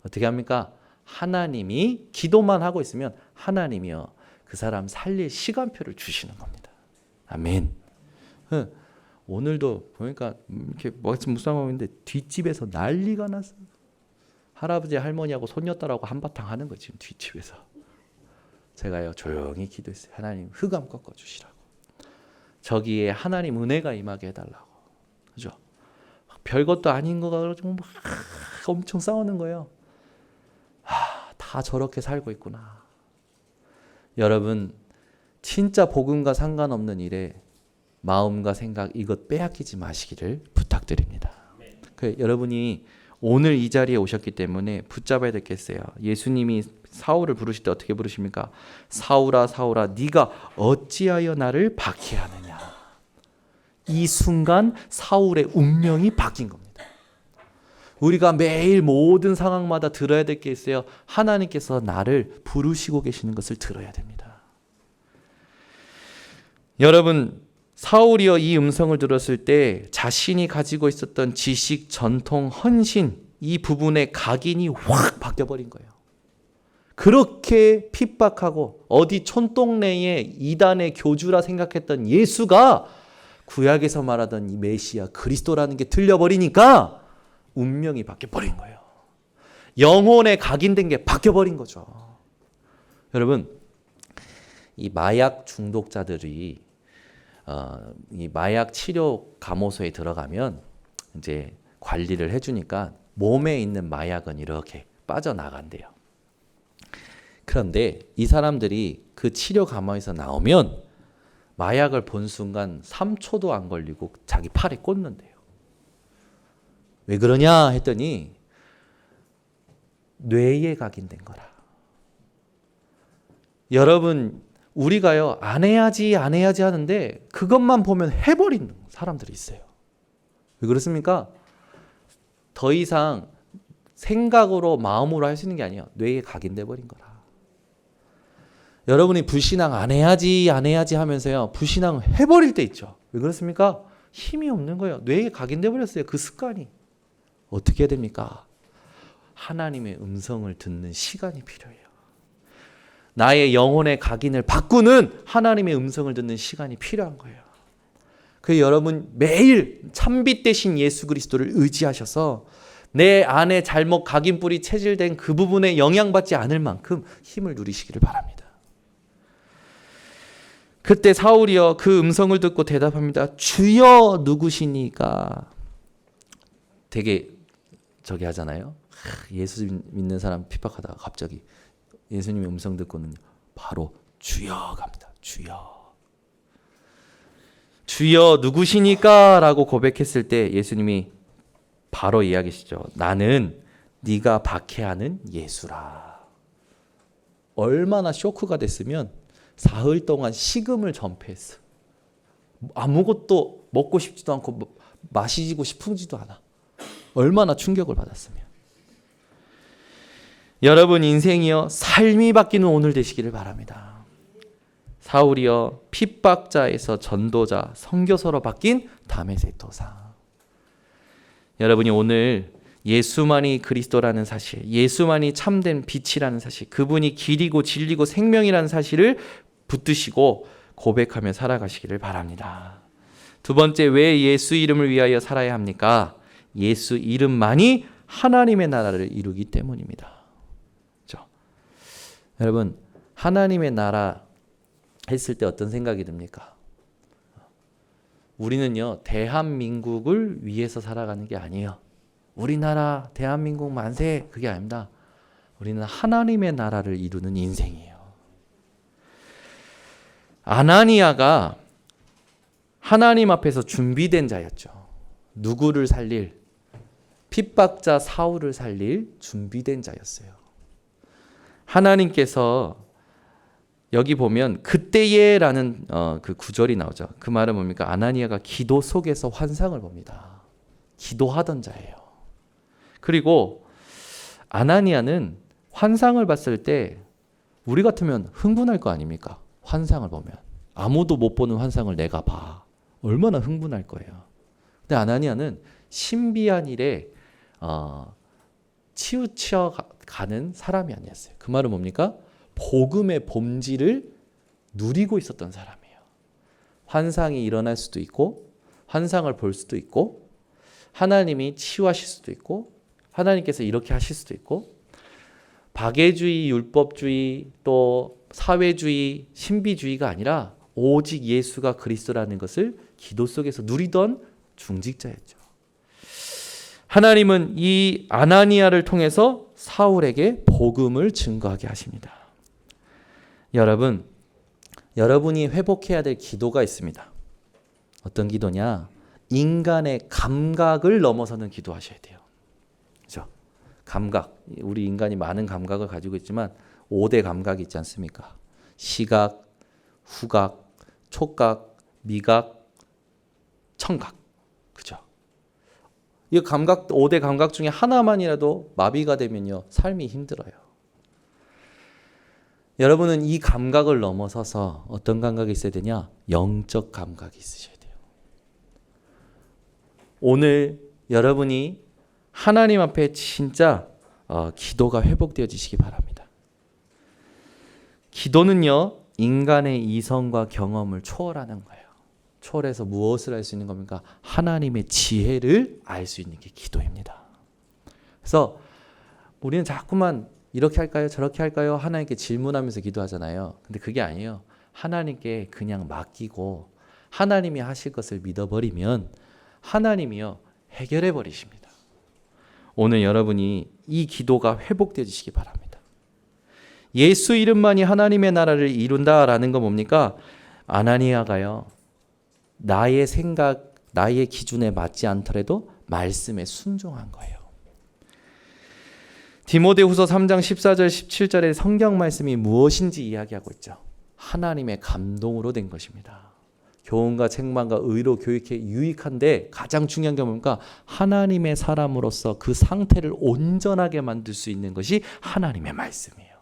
Speaker 1: 어떻게 합니까? 하나님이 기도만 하고 있으면 하나님이요 그 사람 살릴 시간표를 주시는 겁니다. 아멘. 오늘도 보니까 이렇게 묵상하고 있는데 뒷집에서 난리가 났어. 할아버지 할머니하고 손녀딸하고 한바탕 하는 거지 뒷집에서. 제가요 조용히 기도했어요. 하나님 흑암 꺾어 주시라고. 저기에 하나님 은혜가 임하게 해달라고. 그죠? 별것도 아닌 거 가지고 막 엄청 싸우는 거예요. 다 저렇게 살고 있구나. 여러분 진짜 복음과 상관없는 일에 마음과 생각 이것 빼앗기지 마시기를 부탁드립니다. 여러분이 오늘 이 자리에 오셨기 때문에 붙잡아야 되겠어요. 예수님이 사울을 부르실 때 어떻게 부르십니까? 사울아 사울아 네가 어찌하여 나를 박해하느냐. 이 순간 사울의 운명이 바뀐 겁니다. 우리가 매일 모든 상황마다 들어야 될 게 있어요. 하나님께서 나를 부르시고 계시는 것을 들어야 됩니다. 여러분 사울이여 이 음성을 들었을 때 자신이 가지고 있었던 지식, 전통, 헌신 이 부분에 각인이 확 바뀌어버린 거예요. 그렇게 핍박하고 어디 촌동네의 이단의 교주라 생각했던 예수가 구약에서 말하던 이 메시아 그리스도라는 게 들려버리니까 운명이 바뀌어버린 거예요. 영혼에 각인된 게 바뀌어버린 거죠. 여러분 이 마약 중독자들이 이 마약 치료 감호소에 들어가면 이제 관리를 해주니까 몸에 있는 마약은 이렇게 빠져나간대요. 그런데 이 사람들이 그 치료 감호에서 나오면 마약을 본 순간 3초도 안 걸리고 자기 팔에 꽂는데요. 왜 그러냐 했더니 뇌에 각인된 거라. 여러분 우리가요 안 해야지 하는데 그것만 보면 해버리는 사람들이 있어요. 왜 그렇습니까? 더 이상 생각으로 마음으로 할 수 있는 게 아니에요. 뇌에 각인돼 버린 거라. 여러분이 불신앙 안 해야지 하면서요 불신앙 해버릴 때 있죠. 왜 그렇습니까? 힘이 없는 거예요. 뇌에 각인돼 버렸어요. 그 습관이. 어떻게 해야 됩니까? 하나님의 음성을 듣는 시간이 필요해요. 나의 영혼의 각인을 바꾸는 하나님의 음성을 듣는 시간이 필요한 거예요. 그래서 여러분 매일 참빛 대신 예수 그리스도를 의지하셔서 내 안에 잘못 각인뿔이 체질된 그 부분에 영향받지 않을 만큼 힘을 누리시기를 바랍니다. 그때 사울이여 그 음성을 듣고 대답합니다. 주여 누구시니까. 되게 저기 하잖아요. 예수 믿는 사람 핍박하다가 갑자기 예수님의 음성 듣고는 바로 주여 갑니다. 주여. 주여 누구시니까 라고 고백했을 때 예수님이 바로 이야기하시죠. 나는 네가 박해하는 예수라. 얼마나 쇼크가 됐으면 사흘 동안 식음을 전폐했어. 아무것도 먹고 싶지도 않고 마시고 싶지도 않아. 얼마나 충격을 받았으면. 여러분 인생이요 삶이 바뀌는 오늘 되시기를 바랍니다. 사울이여 핍박자에서 전도자, 선교사로 바뀐 다메섹도사. 여러분이 오늘 예수만이 그리스도라는 사실, 예수만이 참된 빛이라는 사실, 그분이 길이고 진리고 생명이라는 사실을 붙드시고 고백하며 살아가시기를 바랍니다. 두 번째, 왜 예수 이름을 위하여 살아야 합니까? 예수 이름만이 하나님의 나라를 이루기 때문입니다. 그렇죠? 여러분, 하나님의 나라 했을 때 어떤 생각이 듭니까? 우리는요, 대한민국을 위해서 살아가는 게 아니에요. 우리나라 대한민국 만세, 그게 아닙니다. 우리는 하나님의 나라를 이루는 인생이에요. 아나니아가 하나님 앞에서 준비된 자였죠. 누구를 살릴? 핍박자 사울을 살릴 준비된 자였어요. 하나님께서 여기 보면 그때에라는 그 구절이 나오죠. 그 말은 뭡니까? 아나니아가 기도 속에서 환상을 봅니다. 기도하던 자예요. 그리고 아나니아는 환상을 봤을 때 우리 같으면 흥분할 거 아닙니까? 환상을 보면. 아무도 못 보는 환상을 내가 봐. 얼마나 흥분할 거예요. 근데 아나니아는 신비한 일에 치우쳐 가는 사람이 아니었어요. 그 말은 뭡니까? 복음의 본질을 누리고 있었던 사람이에요. 환상이 일어날 수도 있고 환상을 볼 수도 있고 하나님이 치유하실 수도 있고 하나님께서 이렇게 하실 수도 있고 박애주의, 율법주의, 또 사회주의, 신비주의가 아니라 오직 예수가 그리스도라는 것을 기도 속에서 누리던 중직자였죠. 하나님은 이 아나니아를 통해서 사울에게 복음을 증거하게 하십니다. 여러분, 여러분이 회복해야 될 기도가 있습니다. 어떤 기도냐? 인간의 감각을 넘어서는 기도하셔야 돼요. 그렇죠? 감각. 우리 인간이 많은 감각을 가지고 있지만 5대 감각이 있지 않습니까? 시각, 후각, 촉각, 미각, 청각. 그죠? 이 감각, 5대 감각 중에 하나만이라도 마비가 되면요, 삶이 힘들어요. 여러분은 이 감각을 넘어서서 어떤 감각이 있어야 되냐? 영적 감각이 있으셔야 돼요. 오늘 여러분이 하나님 앞에 진짜 기도가 회복되어지시기 바랍니다. 기도는요, 인간의 이성과 경험을 초월하는 거예요. 초월해서 무엇을 할 수 있는 겁니까? 하나님의 지혜를 알 수 있는 게 기도입니다. 그래서 우리는 자꾸만 이렇게 할까요? 저렇게 할까요? 하나님께 질문하면서 기도하잖아요. 근데 그게 아니에요. 하나님께 그냥 맡기고 하나님이 하실 것을 믿어버리면 하나님이요, 해결해 버리십니다. 오늘 여러분이 이 기도가 회복되어지시기 바랍니다. 예수 이름만이 하나님의 나라를 이룬다라는 건 뭡니까? 아나니아가요, 나의 생각, 나의 기준에 맞지 않더라도 말씀에 순종한 거예요. 디모데후서 3장 14절 17절의 성경 말씀이 무엇인지 이야기하고 있죠. 하나님의 감동으로 된 것입니다. 교훈과 책망과 의로 교육에 유익한데 가장 중요한 게 뭡니까? 하나님의 사람으로서 그 상태를 온전하게 만들 수 있는 것이 하나님의 말씀이에요.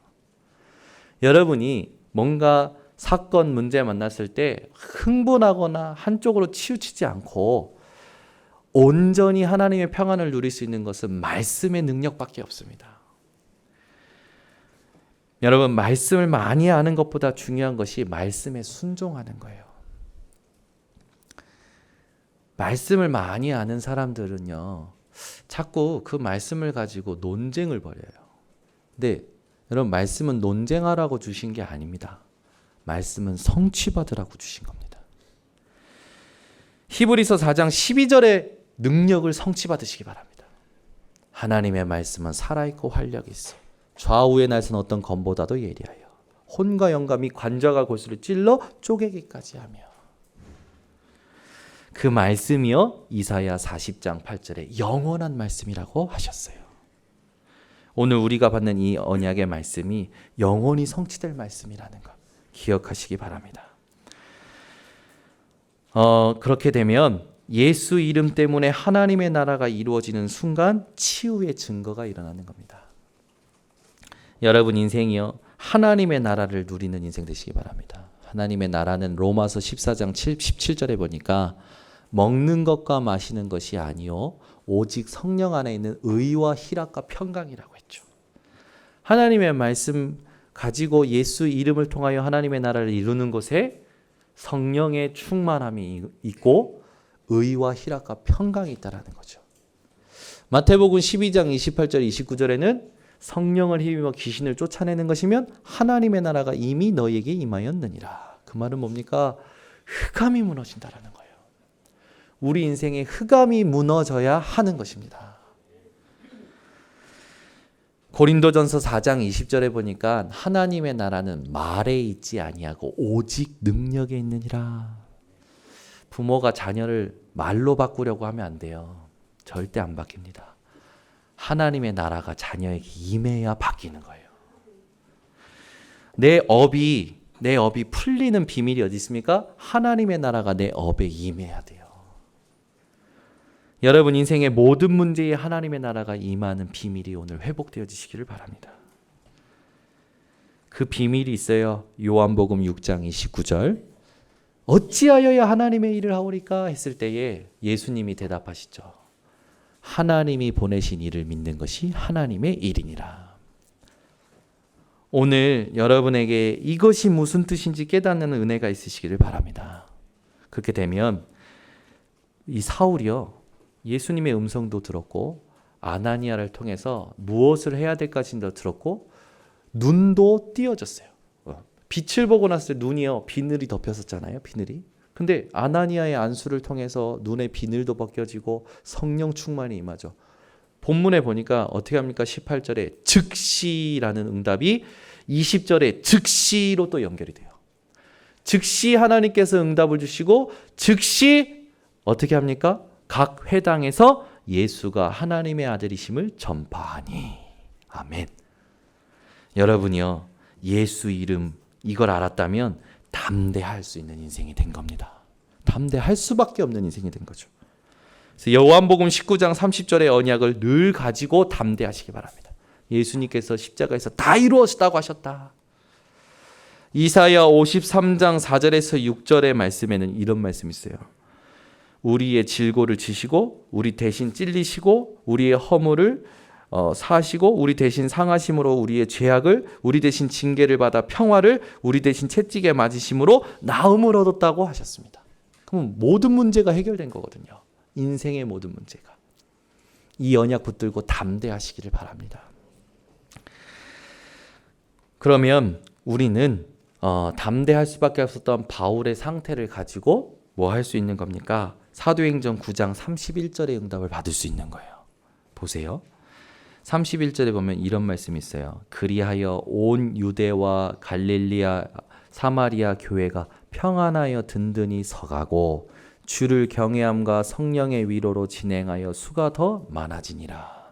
Speaker 1: 여러분이 뭔가 사건, 문제 만났을 때 흥분하거나 한쪽으로 치우치지 않고 온전히 하나님의 평안을 누릴 수 있는 것은 말씀의 능력밖에 없습니다. 여러분, 말씀을 많이 아는 것보다 중요한 것이 말씀에 순종하는 거예요. 말씀을 많이 아는 사람들은요, 자꾸 그 말씀을 가지고 논쟁을 벌여요. 근데 여러분, 말씀은 논쟁하라고 주신 게 아닙니다. 말씀은 성취받으라고 주신 겁니다. 히브리서 4장 12절의 능력을 성취받으시기 바랍니다. 하나님의 말씀은 살아있고 활력이 있어 좌우의 날선 어떤 검보다도 예리하여 혼과 영감이 관자가 골수를 찔러 쪼개기까지 하며. 그 말씀이요, 이사야 40장 8절에 영원한 말씀이라고 하셨어요. 오늘 우리가 받는 이 언약의 말씀이 영원히 성취될 말씀이라는 것 기억하시기 바랍니다. 그렇게 되면 예수 이름 때문에 하나님의 나라가 이루어지는 순간 치유의 증거가 일어나는 겁니다. 여러분 인생이요, 하나님의 나라를 누리는 인생 되시기 바랍니다. 하나님의 나라는 로마서 14장 17절에 보니까 먹는 것과 마시는 것이 아니요 오직 성령 안에 있는 의와 희락과 평강이라고 했죠. 하나님의 말씀 가지고 예수 이름을 통하여 하나님의 나라를 이루는 곳에 성령의 충만함이 있고 의와 희락과 평강이 있다라는 거죠. 마태복음 12장 28절 29절에는 성령을 힘입어 귀신을 쫓아내는 것이면 하나님의 나라가 이미 너희에게 임하였느니라. 그 말은 뭡니까? 흑암이 무너진다라는 거예요. 우리 인생에 흑암이 무너져야 하는 것입니다. 고린도전서 4장 20절에 보니까 하나님의 나라는 말에 있지 아니하고 오직 능력에 있느니라. 부모가 자녀를 말로 바꾸려고 하면 안 돼요. 절대 안 바뀝니다. 하나님의 나라가 자녀에게 임해야 바뀌는 거예요. 내 업이 풀리는 비밀이 어디 있습니까? 하나님의 나라가 내 업에 임해야 돼요. 여러분 인생의 모든 문제에 하나님의 나라가 임하는 비밀이 오늘 회복되어지시기를 바랍니다. 그 비밀이 있어요. 요한복음 6장 29절 어찌하여야 하나님의 일을 하오리까 했을 때에 예수님이 대답하시죠. 하나님이 보내신 일을 믿는 것이 하나님의 일이니라. 오늘 여러분에게 이것이 무슨 뜻인지 깨닫는 은혜가 있으시기를 바랍니다. 그렇게 되면 이 사울이요. 예수님의 음성도 들었고 아나니아를 통해서 무엇을 해야 될까지도 들었고 눈도 띄어졌어요. 빛을 보고 났을 때 눈이요. 비늘이 덮였었잖아요. 비늘이. 근데 아나니아의 안수를 통해서 눈의 비늘도 벗겨지고 성령 충만이 임하죠. 본문에 보니까 어떻게 합니까? 18절에 즉시라는 응답이 20절에 즉시로 또 연결이 돼요. 즉시 하나님께서 응답을 주시고 즉시 어떻게 합니까? 각 회당에서 예수가 하나님의 아들이심을 전파하니. 아멘. 여러분이요. 예수 이름 이걸 알았다면 담대할 수 있는 인생이 된 겁니다. 담대할 수밖에 없는 인생이 된 거죠. 그래서 요한복음 19장 30절의 언약을 늘 가지고 담대하시기 바랍니다. 예수님께서 십자가에서 다 이루었다고 하셨다. 이사야 53장 4절에서 6절의 말씀에는 이런 말씀이 있어요. 우리의 질고를 지시고 우리 대신 찔리시고 우리의 허물을 사시고 우리 대신 상하심으로 우리의 죄악을 우리 대신 징계를 받아 평화를 우리 대신 채찍에 맞으심으로 나음을 얻었다고 하셨습니다. 그럼 모든 문제가 해결된 거거든요. 인생의 모든 문제가. 이 언약 붙들고 담대하시기를 바랍니다. 그러면 우리는 담대할 수밖에 없었던 바울의 상태를 가지고 뭐 할 수 있는 겁니까? 사도행전 9장 31절의 응답을 받을 수 있는 거예요. 보세요. 31절에 보면 이런 말씀이 있어요. 그리하여 온 유대와 갈릴리아 사마리아 교회가 평안하여 든든히 서가고 주를 경외함과 성령의 위로로 진행하여 수가 더 많아지니라.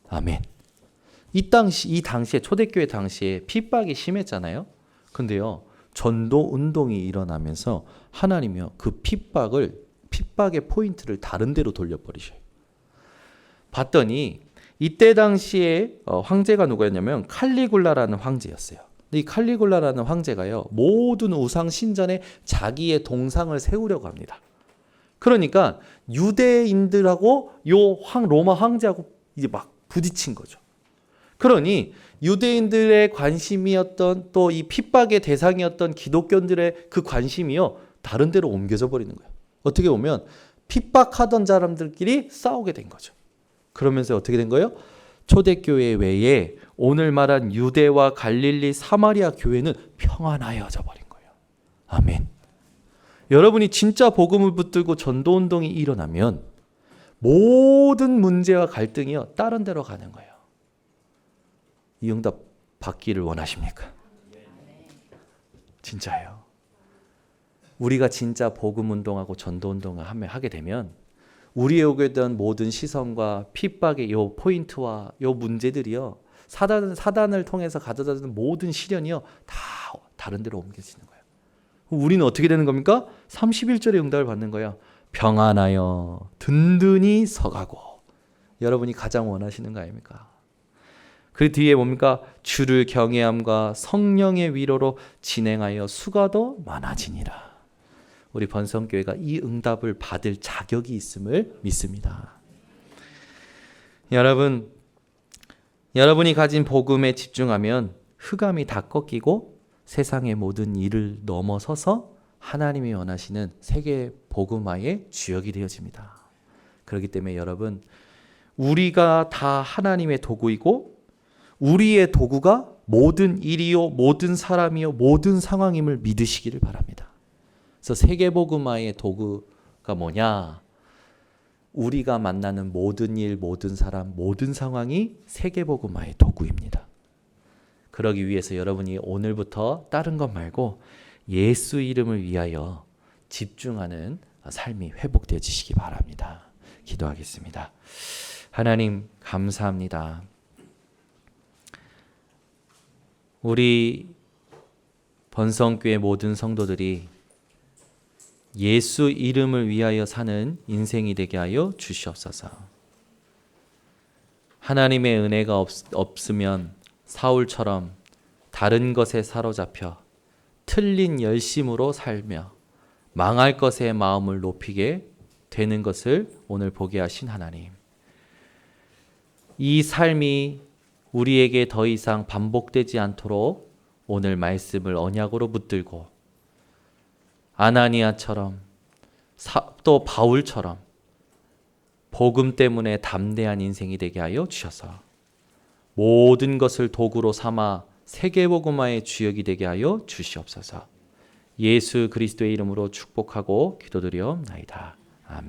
Speaker 1: 아멘. 이 당시에 초대교회 당시에 핍박이 심했잖아요. 근데요. 전도 운동이 일어나면서 하나님이요. 그 핍박의 포인트를 다른 데로 돌려버리셔요. 봤더니 이때 당시에 황제가 누구였냐면 칼리굴라라는 황제였어요. 근데 이 칼리굴라라는 황제가요. 모든 우상 신전에 자기의 동상을 세우려고 합니다. 그러니까 유대인들하고 로마 황제하고 이제 막 부딪힌 거죠. 그러니 유대인들의 관심이었던 또 이 핍박의 대상이었던 기독교인들의 그 관심이요. 다른 데로 옮겨져 버리는 거예요. 어떻게 보면 핍박하던 사람들끼리 싸우게 된 거죠. 그러면서 어떻게 된 거예요? 초대교회 외에 오늘 말한 유대와 갈릴리 사마리아 교회는 평안하여져 버린 거예요. 아멘. 여러분이 진짜 복음을 붙들고 전도운동이 일어나면 모든 문제와 갈등이요. 다른 데로 가는 거예요. 이 응답 받기를 원하십니까? 진짜예요. 우리가 진짜 복음운동하고 전도운동을 하게 되면 우리에 오게 된 모든 시선과 핍박의 요 포인트와 요 문제들이요. 사단을 통해서 가져다 주는 모든 시련이요. 다 다른 데로 옮겨지는 거예요. 우리는 어떻게 되는 겁니까? 31절의 응답을 받는 거예요. 평안하여 든든히 서가고. 여러분이 가장 원하시는 거 아닙니까? 그 뒤에 뭡니까? 주를 경외함과 성령의 위로로 진행하여 수가 더 많아지니라. 우리 번성교회가 이 응답을 받을 자격이 있음을 믿습니다. 여러분이 가진 복음에 집중하면 흑암이 다 꺾이고 세상의 모든 일을 넘어서서 하나님이 원하시는 세계 복음화의 주역이 되어집니다. 그렇기 때문에 여러분, 우리가 다 하나님의 도구이고 우리의 도구가 모든 일이요, 모든 사람이요, 모든 상황임을 믿으시기를 바랍니다. 그래서 세계 복음화의 도구가 뭐냐? 우리가 만나는 모든 일, 모든 사람, 모든 상황이 세계 복음화의 도구입니다. 그러기 위해서 여러분이 오늘부터 다른 것 말고 예수 이름을 위하여 집중하는 삶이 회복되어지시기 바랍니다. 기도하겠습니다. 하나님 감사합니다. 우리 번성교회 모든 성도들이 예수 이름을 위하여 사는 인생이 되게 하여 주시옵소서. 하나님의 은혜가 없으면 사울처럼 다른 것에 사로잡혀 틀린 열심으로 살며 망할 것에 마음을 높이게 되는 것을 오늘 보게 하신 하나님. 이 삶이 우리에게 더 이상 반복되지 않도록 오늘 말씀을 언약으로 붙들고 아나니아처럼 또 바울처럼 복음 때문에 담대한 인생이 되게 하여 주셔서 모든 것을 도구로 삼아 세계복음화의 주역이 되게 하여 주시옵소서. 예수 그리스도의 이름으로 축복하고 기도드리옵나이다. 아멘.